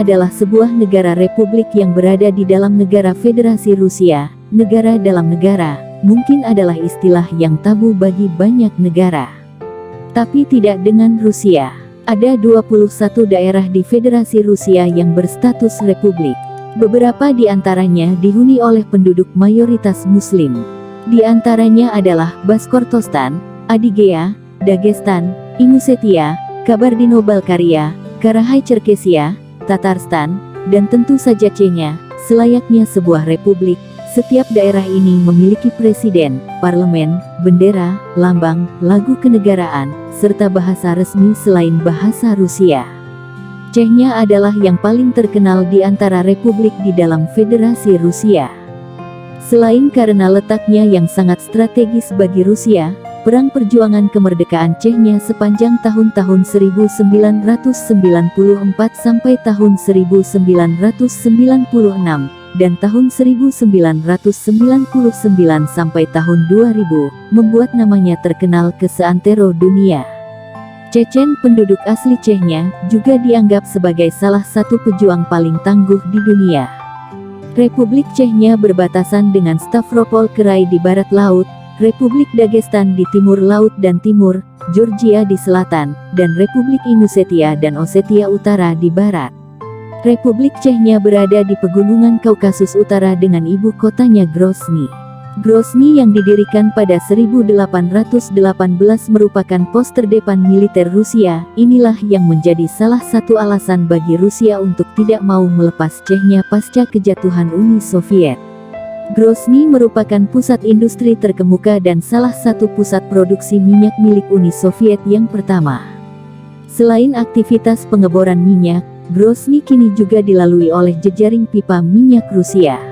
adalah sebuah negara republik yang berada di dalam negara Federasi Rusia. Negara dalam negara mungkin adalah istilah yang tabu bagi banyak negara. Tapi tidak dengan Rusia. Ada 21 daerah di Federasi Rusia yang berstatus republik. Beberapa di antaranya dihuni oleh penduduk mayoritas Muslim. Di antaranya adalah Bashkortostan, Adygea, Dagestan, Ingushetia, Kabardino-Balkaria, Karachay-Cherkessia, Tatarstan, dan tentu saja Chechnya. Selayaknya sebuah republik, setiap daerah ini memiliki presiden, parlemen, bendera, lambang, lagu kenegaraan, serta bahasa resmi selain bahasa Rusia. Chechnya adalah yang paling terkenal di antara republik di dalam Federasi Rusia. Selain karena letaknya yang sangat strategis bagi Rusia, perang perjuangan kemerdekaan Chechnya sepanjang tahun-tahun 1994 sampai tahun 1996, dan tahun 1999 sampai tahun 2000, membuat namanya terkenal ke seantero dunia. Chechen, penduduk asli Chechnya, juga dianggap sebagai salah satu pejuang paling tangguh di dunia. Republik Chechnya berbatasan dengan Stavropol Krai di barat laut, Republik Dagestan di timur laut dan timur, Georgia di selatan, dan Republik Ingushetia dan Ossetia Utara di barat. Republik Chechnya berada di pegunungan Kaukasus Utara dengan ibu kotanya Grozny. Grozny yang didirikan pada 1818 merupakan pos terdepan militer Rusia. Inilah yang menjadi salah satu alasan bagi Rusia untuk tidak mau melepas Chechnya pasca kejatuhan Uni Soviet. Grozny merupakan pusat industri terkemuka dan salah satu pusat produksi minyak milik Uni Soviet yang pertama. Selain aktivitas pengeboran minyak, Grozny kini juga dilalui oleh jejaring pipa minyak Rusia.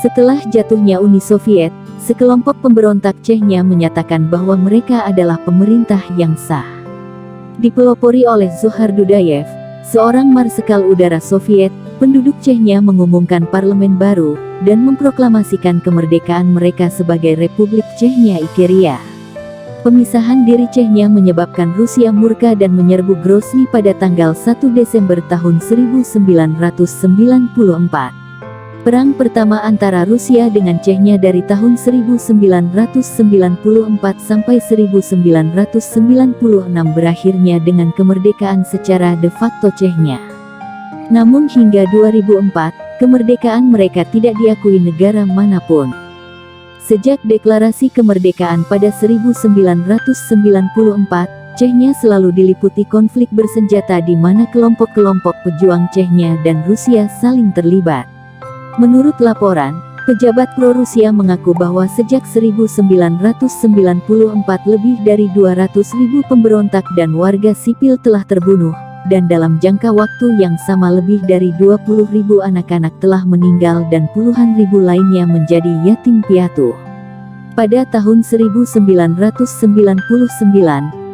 Setelah jatuhnya Uni Soviet, sekelompok pemberontak Chechnya menyatakan bahwa mereka adalah pemerintah yang sah. Dipelopori oleh Zohar Dudayev, seorang marsekal udara Soviet, penduduk Chechnya mengumumkan parlemen baru, dan memproklamasikan kemerdekaan mereka sebagai Republik Chechnya Ikeria. Pemisahan diri Chechnya menyebabkan Rusia murka dan menyerbu Grozny pada tanggal 1 Desember tahun 1994. Perang pertama antara Rusia dengan Chechnya dari tahun 1994 sampai 1996 berakhirnya dengan kemerdekaan secara de facto Chechnya. Namun hingga 2004, kemerdekaan mereka tidak diakui negara manapun. Sejak deklarasi kemerdekaan pada 1994, Chechnya selalu diliputi konflik bersenjata di mana kelompok-kelompok pejuang Chechnya dan Rusia saling terlibat. Menurut laporan, pejabat pro-Rusia mengaku bahwa sejak 1994 lebih dari 200.000 pemberontak dan warga sipil telah terbunuh, dan dalam jangka waktu yang sama lebih dari 20.000 anak-anak telah meninggal dan puluhan ribu lainnya menjadi yatim piatu. Pada tahun 1999,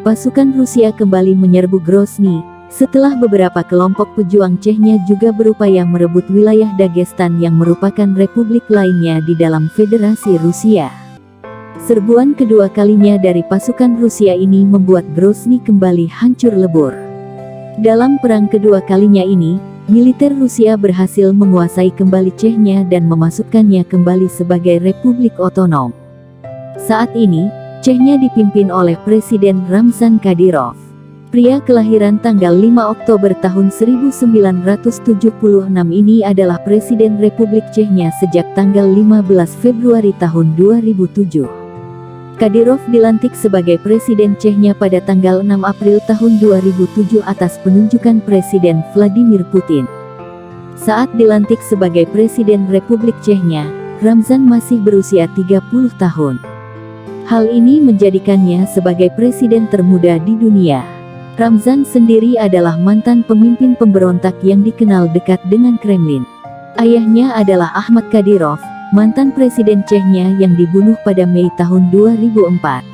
pasukan Rusia kembali menyerbu Grozny, setelah beberapa kelompok pejuang Chechnya juga berupaya merebut wilayah Dagestan yang merupakan republik lainnya di dalam Federasi Rusia. Serbuan kedua kalinya dari pasukan Rusia ini membuat Grozny kembali hancur lebur. Dalam perang kedua kalinya ini, militer Rusia berhasil menguasai kembali Chechnya dan memasukkannya kembali sebagai republik otonom. Saat ini, Chechnya dipimpin oleh Presiden Ramzan Kadyrov. Pria kelahiran tanggal 5 Oktober tahun 1976 ini adalah Presiden Republik Chechnya sejak tanggal 15 Februari tahun 2007. Kadyrov dilantik sebagai Presiden Chechnya pada tanggal 6 April tahun 2007 atas penunjukan Presiden Vladimir Putin. Saat dilantik sebagai Presiden Republik Chechnya, Ramzan masih berusia 30 tahun. Hal ini menjadikannya sebagai presiden termuda di dunia. Ramzan sendiri adalah mantan pemimpin pemberontak yang dikenal dekat dengan Kremlin. Ayahnya adalah Ahmad Kadyrov, mantan presiden Chechnya yang dibunuh pada Mei tahun 2004.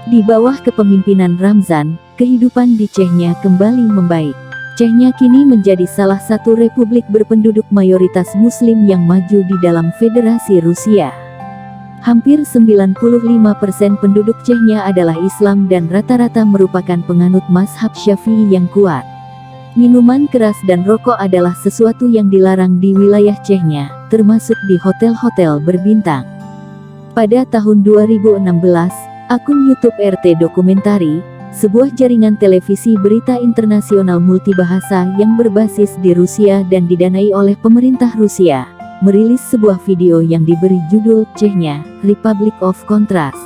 Di bawah kepemimpinan Ramzan, kehidupan di Chechnya kembali membaik. Chechnya kini menjadi salah satu republik berpenduduk mayoritas Muslim yang maju di dalam Federasi Rusia. Hampir 95% penduduk Chechnya adalah Islam dan rata-rata merupakan penganut mazhab Syafi'i yang kuat. Minuman keras dan rokok adalah sesuatu yang dilarang di wilayah Chechnya, termasuk di hotel-hotel berbintang. Pada tahun 2016, akun YouTube RT Dokumentari, sebuah jaringan televisi berita internasional multibahasa yang berbasis di Rusia dan didanai oleh pemerintah Rusia, merilis sebuah video yang diberi judul Chechnya, Republic of Contrast,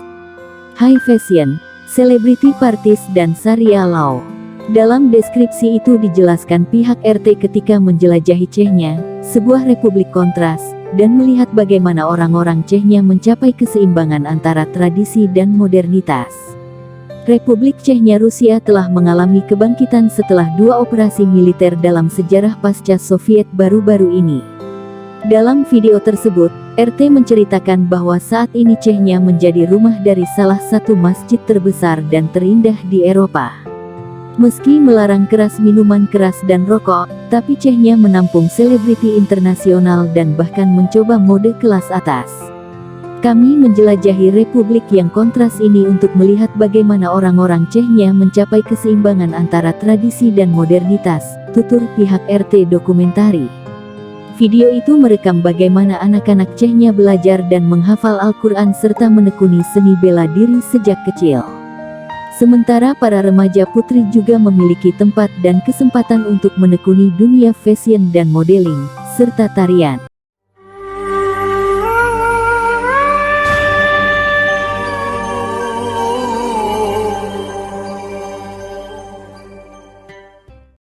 High Fashion, Celebrity Parties dan Sharia Law. Dalam deskripsi itu dijelaskan pihak RT ketika menjelajahi Chechnya, sebuah republik kontras, dan melihat bagaimana orang-orang Chechnya mencapai keseimbangan antara tradisi dan modernitas. Republik Chechnya Rusia telah mengalami kebangkitan setelah 2 operasi militer dalam sejarah pasca Soviet baru-baru ini. Dalam video tersebut, RT menceritakan bahwa saat ini Chechnya menjadi rumah dari salah satu masjid terbesar dan terindah di Eropa. Meski melarang keras minuman keras dan rokok, tapi Chechnya menampung selebriti internasional dan bahkan mencoba mode kelas atas. Kami menjelajahi republik yang kontras ini untuk melihat bagaimana orang-orang Chechnya mencapai keseimbangan antara tradisi dan modernitas, tutur pihak RT Dokumentari. Video itu merekam bagaimana anak-anak Chechnya belajar dan menghafal Al-Quran serta menekuni seni bela diri sejak kecil. Sementara para remaja putri juga memiliki tempat dan kesempatan untuk menekuni dunia fashion dan modeling, serta tarian.